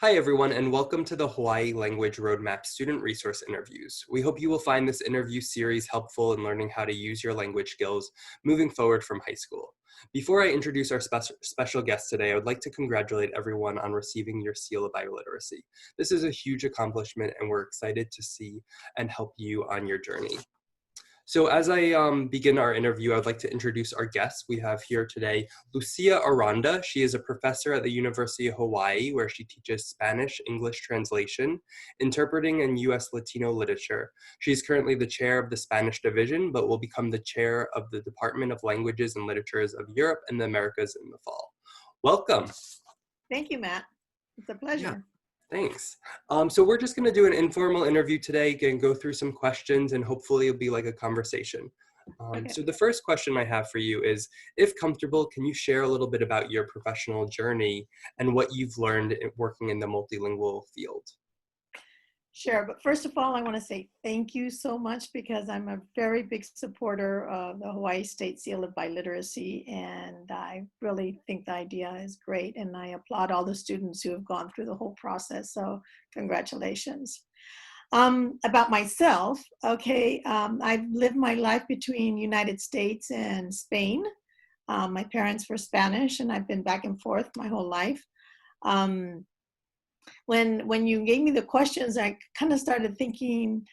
Hi, everyone, and welcome to the Hawaii Language Roadmap Student Resource Interviews. We hope you will find this interview series helpful in learning how to use your language skills moving forward from high school. Before I introduce our special guest today, I would like to congratulate everyone on receiving your seal of bioliteracy. This is a huge accomplishment, and we're excited to see and help you on your journey. So as I begin our interview, I'd like to introduce our guests. We have here today Lucía Aranda. She is a professor at the University of Hawaii, where she teaches Spanish, English translation, interpreting, and US Latino literature. She's currently the chair of the Spanish division, but will become the chair of the Department of Languages and Literatures of Europe and the Americas in the fall. Welcome. Thank you, Matt. It's a pleasure. Yeah. Thanks. So we're just going to do an informal interview today and go through some questions, and hopefully it'll be like a conversation. Okay. So the first question I have for you is, if comfortable, can you share a little bit about your professional journey and what you've learned working in the multilingual field? Sure, but first of all, I want to say thank you so much because I'm a very big supporter of the Hawaii State Seal of Biliteracy, and I really think the idea is great, and I applaud all the students who have gone through the whole process, so congratulations. About myself, okay, I've lived my life between United States and Spain. My parents were Spanish, and I've been back and forth my whole life. When you gave me the questions, I kind of started thinking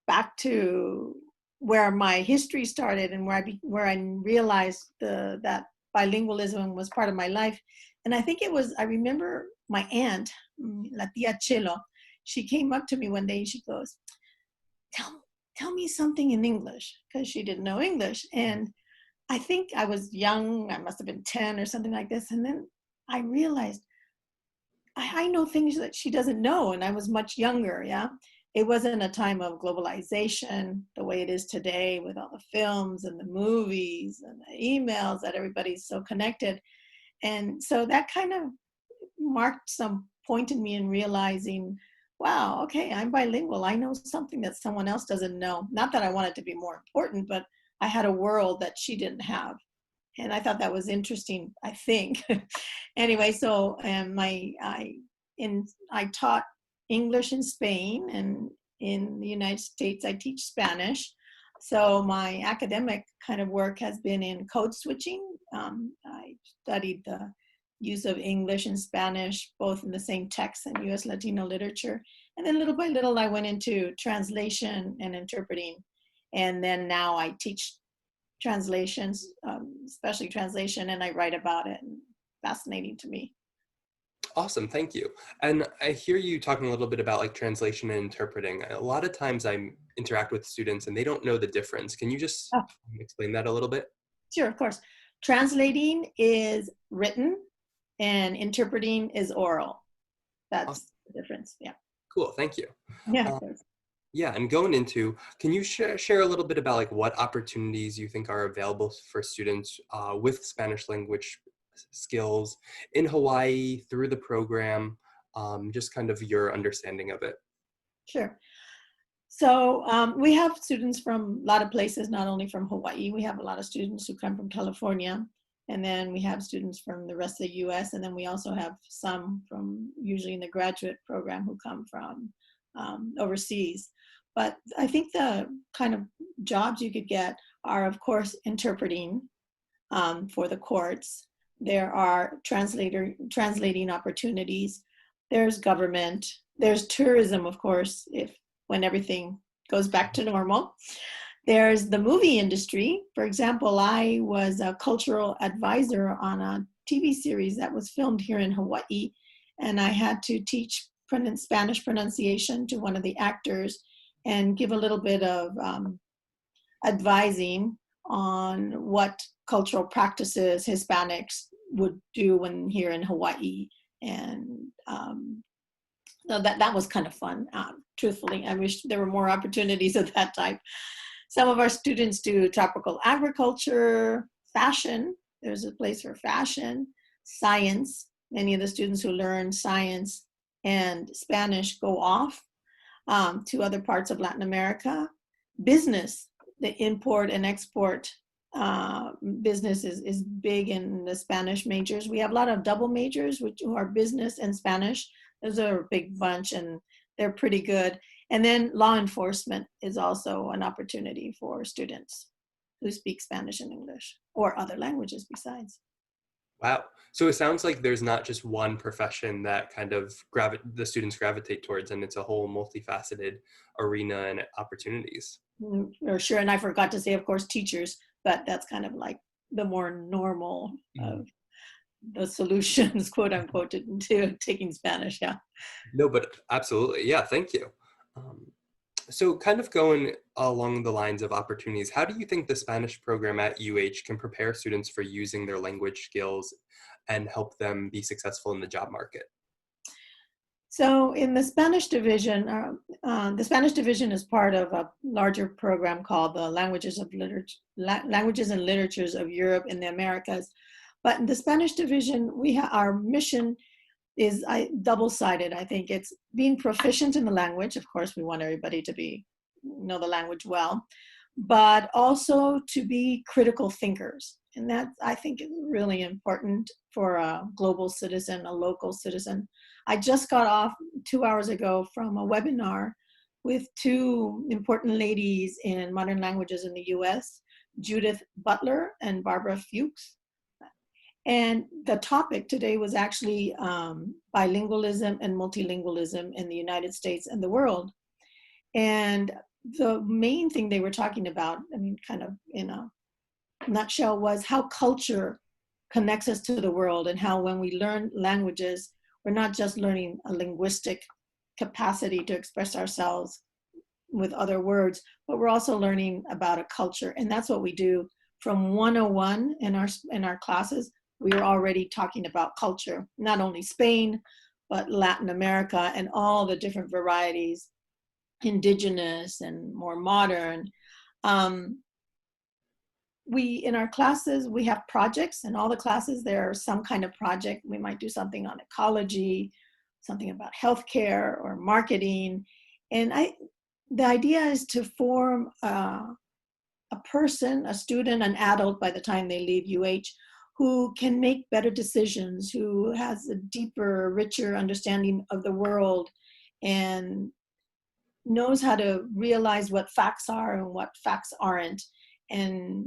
back to where my history started and where I realized that bilingualism was part of my life. And I think I remember my aunt, La Tía Chelo, she came up to me one day and she goes, tell me something in English, because she didn't know English. And I think I was young, I must have been 10 or something like this. And then I realized, I know things that she doesn't know, and I was much younger, yeah? It wasn't a time of globalization the way it is today with all the films and the movies and the emails that everybody's so connected. And so that kind of marked some point in me in realizing, wow, okay, I'm bilingual. I know something that someone else doesn't know. Not that I want it to be more important, but I had a world that she didn't have. And I thought that was interesting, I think. Anyway, so I taught English in Spain, and in the United States, I teach Spanish. So my academic kind of work has been in code switching. I studied the use of English and Spanish, both in the same text and US Latino literature. And then little by little, I went into translation and interpreting. And then now I teach translations, especially translation, and I write about it. And fascinating to me. Awesome, thank you. And I hear you talking a little bit about like translation and interpreting. A lot of times I interact with students and they don't know the difference. Can you just explain that a little bit? Sure, of course. Translating is written and interpreting is oral. That's Awesome. the difference. Yeah. Cool, thank you. Yeah. Yeah, and going into, can you share a little bit about like what opportunities you think are available for students with Spanish language skills in Hawaii through the program, just kind of your understanding of it? Sure. So we have students from a lot of places, not only from Hawaii. We have a lot of students who come from California, and then we have students from the rest of the US, and then we also have some from, usually in the graduate program, who come from overseas. But I think the kind of jobs you could get are, of course, interpreting for the courts. There are translating opportunities. There's government. There's tourism, of course, when everything goes back to normal. There's the movie industry. For example, I was a cultural advisor on a TV series that was filmed here in Hawaii, and I had to teach Spanish pronunciation to one of the actors and give a little bit of advising on what cultural practices Hispanics would do when here in Hawaii. And that was kind of fun, truthfully. I wish there were more opportunities of that type. Some of our students do tropical agriculture, fashion. There's a place for fashion, science. Many of the students who learn science and Spanish go off to other parts of Latin America. Business, the import and export business is big in the Spanish majors. We have a lot of double majors, which are business and Spanish. Those are a big bunch, and they're pretty good. And then law enforcement is also an opportunity for students who speak Spanish and English or other languages besides. Wow. So it sounds like there's not just one profession that kind of the students gravitate towards, and it's a whole multifaceted arena and opportunities. Or sure, and I forgot to say, of course, teachers, but that's kind of like the more normal Mhm. of the solutions, quote unquote, to taking Spanish. Yeah. No, but absolutely. Yeah, thank you. Um, so kind of going along the lines of opportunities, how do you think the Spanish program at UH can prepare students for using their language skills and help them be successful in the job market? So in the Spanish division is part of a larger program called the Languages and Literatures of Europe and the Americas. But in the Spanish division, our mission is double-sided. I think it's being proficient in the language. Of course, we want everybody to know the language well, but also to be critical thinkers. And that, I think, is really important for a global citizen, a local citizen. I just got off 2 hours ago from a webinar with two important ladies in modern languages in the US, Judith Butler and Barbara Fuchs. And the topic today was actually bilingualism and multilingualism in the United States and the world. And the main thing they were talking about, I mean, kind of in a nutshell, was how culture connects us to the world, and how when we learn languages, we're not just learning a linguistic capacity to express ourselves with other words, but we're also learning about a culture. And that's what we do from 101 in our classes. We are already talking about culture, not only Spain, but Latin America and all the different varieties, indigenous and more modern. In our classes, we have projects. In all the classes, there's some kind of project. We might do something on ecology, something about healthcare or marketing. And the idea is to form a person, a student, an adult by the time they leave UH, who can make better decisions, who has a deeper, richer understanding of the world, and knows how to realize what facts are and what facts aren't, and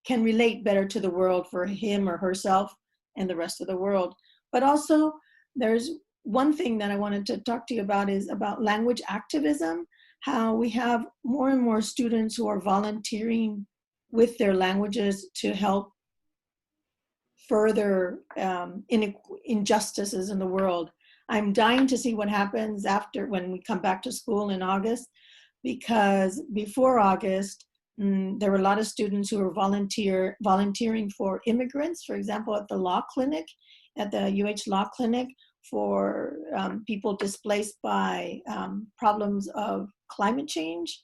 can relate better to the world for him or herself and the rest of the world. But also, there's one thing that I wanted to talk to you about is about language activism, how we have more and more students who are volunteering with their languages to help further injustices in the world. I'm dying to see what happens when we come back to school in August, because before August, there were a lot of students who were volunteering for immigrants, for example, at the law clinic, at the UH Law Clinic, for people displaced by problems of climate change,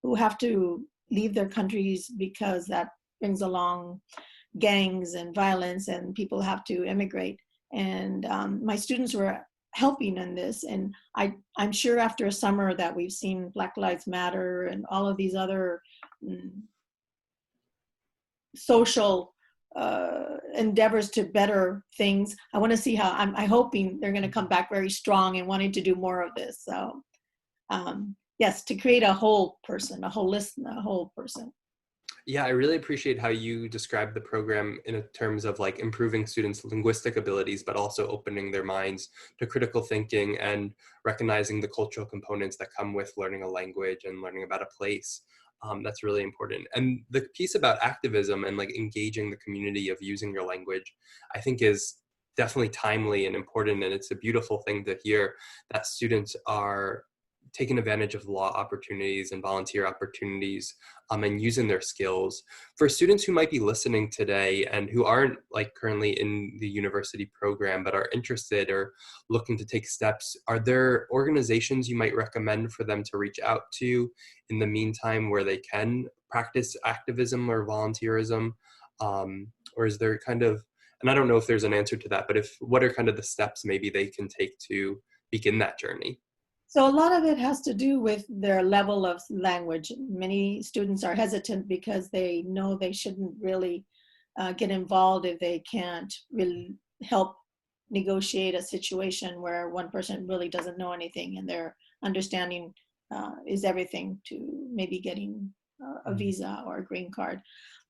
who have to leave their countries because that brings along gangs and violence, and people have to immigrate. And my students were helping in this. And I'm sure after a summer that we've seen Black Lives Matter and all of these other social endeavors to better things, I want to see how, I'm hoping they're going to come back very strong and wanting to do more of this. So yes, to create a whole person, a whole person. Yeah, I really appreciate how you describe the program in terms of like improving students' linguistic abilities, but also opening their minds to critical thinking and recognizing the cultural components that come with learning a language and learning about a place. That's really important. And the piece about activism and like engaging the community of using your language, I think is definitely timely and important. And it's a beautiful thing to hear that students are taking advantage of law opportunities and volunteer opportunities, and using their skills. For students who might be listening today and who aren't like currently in the university program but are interested or looking to take steps, are there organizations you might recommend for them to reach out to in the meantime where they can practice activism or volunteerism? Or is there kind of, and I don't know if there's an answer to that, but what are kind of the steps maybe they can take to begin that journey? So a lot of it has to do with their level of language. Many students are hesitant because they know they shouldn't really get involved if they can't really help negotiate a situation where one person really doesn't know anything and their understanding is everything to maybe getting a visa or a green card.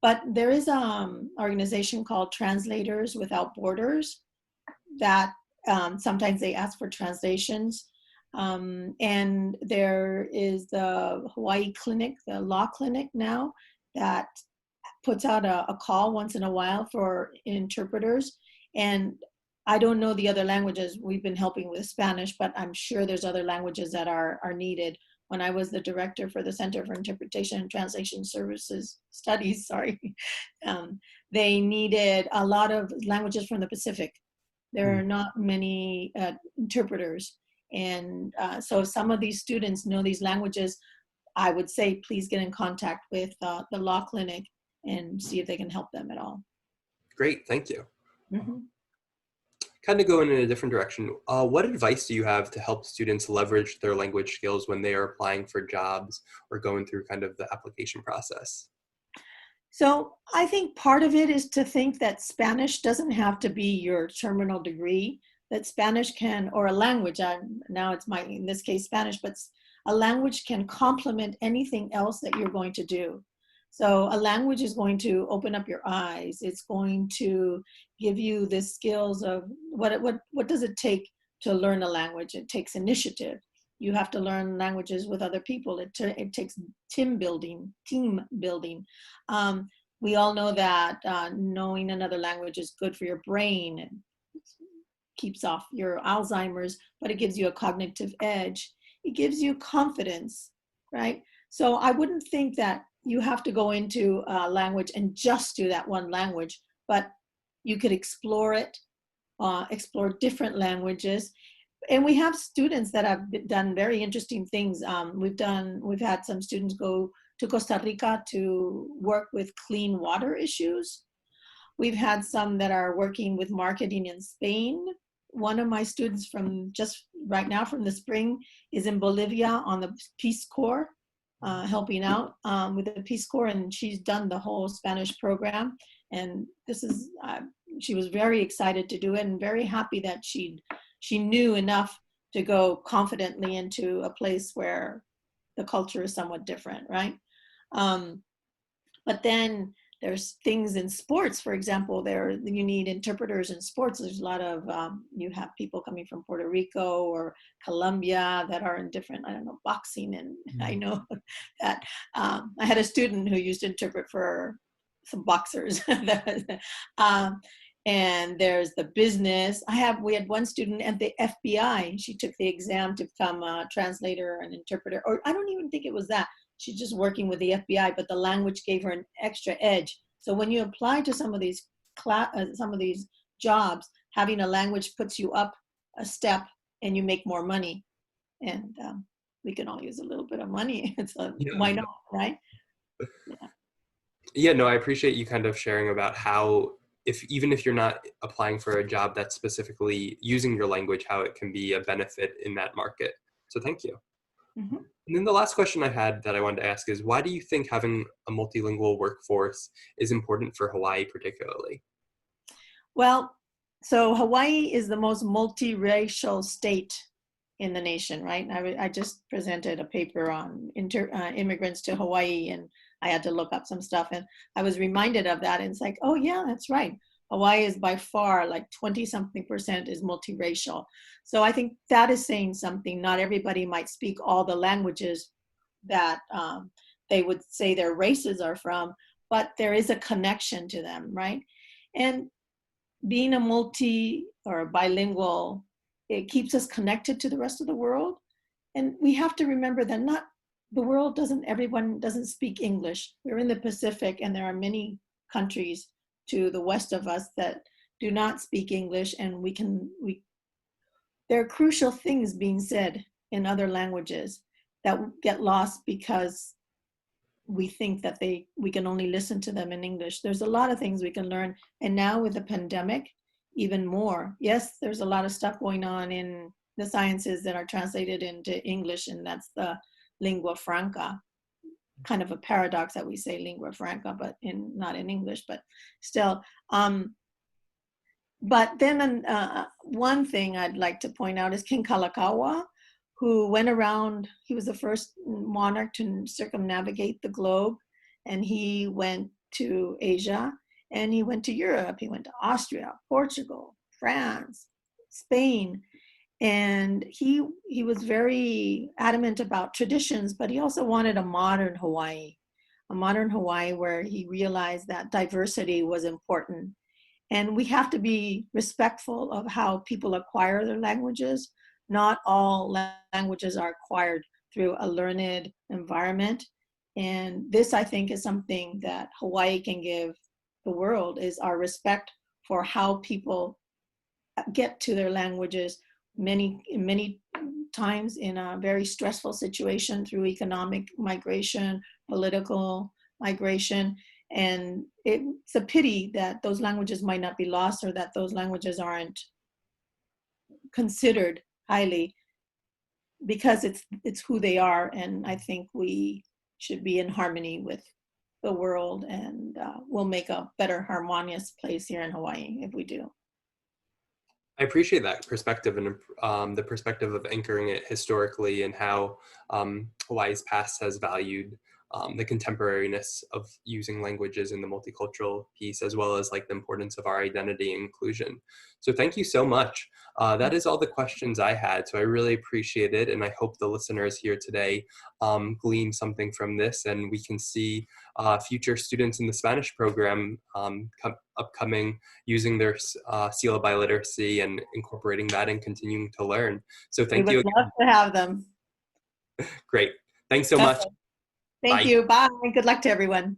But there is an organization called Translators Without Borders that sometimes they ask for translations. And there is the Hawaii clinic, the law clinic now, that puts out a call once in a while for interpreters. And I don't know the other languages. We've been helping with Spanish, but I'm sure there's other languages that are needed. When I was the director for the Center for Interpretation and Translation Services Studies, they needed a lot of languages from the Pacific. There are not many interpreters. And so some of these students know these languages. I would say, please get in contact with the law clinic and see if they can help them at all. Great, thank you. Mm-hmm. Kind of going in a different direction, what advice do you have to help students leverage their language skills when they are applying for jobs or going through kind of the application process? So I think part of it is to think that Spanish doesn't have to be your terminal degree, that Spanish can, or a language, now it's in this case, Spanish, but a language can complement anything else that you're going to do. So a language is going to open up your eyes. It's going to give you the skills of what does it take to learn a language? It takes initiative. You have to learn languages with other people. It takes team building. We all know that knowing another language is good for your brain and keeps off your Alzheimer's, but it gives you a cognitive edge. It gives you confidence, right? So I wouldn't think that you have to go into a language and just do that one language, but you could explore it, explore different languages. And we have students that have done very interesting things. We've had some students go to Costa Rica to work with clean water issues. We've had some that are working with marketing in Spain. One of my students from just right now from the spring is in Bolivia on the Peace Corps, helping out with the Peace Corps, and she's done the whole Spanish program. And this is, she was very excited to do it and very happy that she knew enough to go confidently into a place where the culture is somewhat different, right? But then there's things in sports, for example, you need interpreters in sports. There's a lot of, you have people coming from Puerto Rico or Colombia that are in different, I don't know, boxing. And I know that I had a student who used to interpret for some boxers. And there's the business. We had one student at the FBI. She took the exam to become a translator and interpreter, or I don't even think it was that. She's just working with the FBI, but the language gave her an extra edge. So when you apply to some of these jobs, having a language puts you up a step and you make more money. And we can all use a little bit of money. So why not, right? Yeah, no, I appreciate you kind of sharing about how even if you're not applying for a job that's specifically using your language, how it can be a benefit in that market. So thank you. Mm-hmm. And then the last question I had that I wanted to ask is, why do you think having a multilingual workforce is important for Hawaii particularly? Well, so Hawaii is the most multiracial state in the nation, right? I just presented a paper on immigrants to Hawaii, and I had to look up some stuff, and I was reminded of that, and it's like, oh yeah, that's right. Hawaii is by far like 20-something% is multiracial. So I think that is saying something. Not everybody might speak all the languages that they would say their races are from, but there is a connection to them, right? And being a multi or a bilingual, it keeps us connected to the rest of the world. And we have to remember that everyone doesn't speak English. We're in the Pacific, and there are many countries to the west of us that do not speak English, and there are crucial things being said in other languages that get lost because we think that we can only listen to them in English. There's a lot of things we can learn, and now with the pandemic, even more. Yes, there's a lot of stuff going on in the sciences that are translated into English, and that's the lingua franca. Kind of a paradox that we say lingua franca, but not in English, but still. But then one thing I'd like to point out is King Kalakaua, who went around. He was the first monarch to circumnavigate the globe, and he went to Asia, and he went to Europe. He went to Austria, Portugal, France, Spain, and he was very adamant about traditions, but he also wanted a modern Hawaii where he realized that diversity was important. And we have to be respectful of how people acquire their languages. Not all languages are acquired through a learned environment. And this, I think, is something that Hawaii can give the world, is our respect for how people get to their languages many times in a very stressful situation through economic migration, political migration. And it's a pity that those languages might not be lost, or that those languages aren't considered highly, because it's who they are. And I think we should be in harmony with the world, and we'll make a better harmonious place here in Hawaii if we do. I appreciate that perspective, and the perspective of anchoring it historically, and how Hawaii's past has valued the contemporariness of using languages in the multicultural piece, as well as like the importance of our identity and inclusion. So thank you so much. That is all the questions I had. So I really appreciate it. And I hope the listeners here today glean something from this, and we can see future students in the Spanish program upcoming using their seal of biliteracy and incorporating that and continuing to learn. So thank We you would love again. to have them. Great. Thanks so Okay. much. Thank Bye. you. Bye. Good luck to everyone.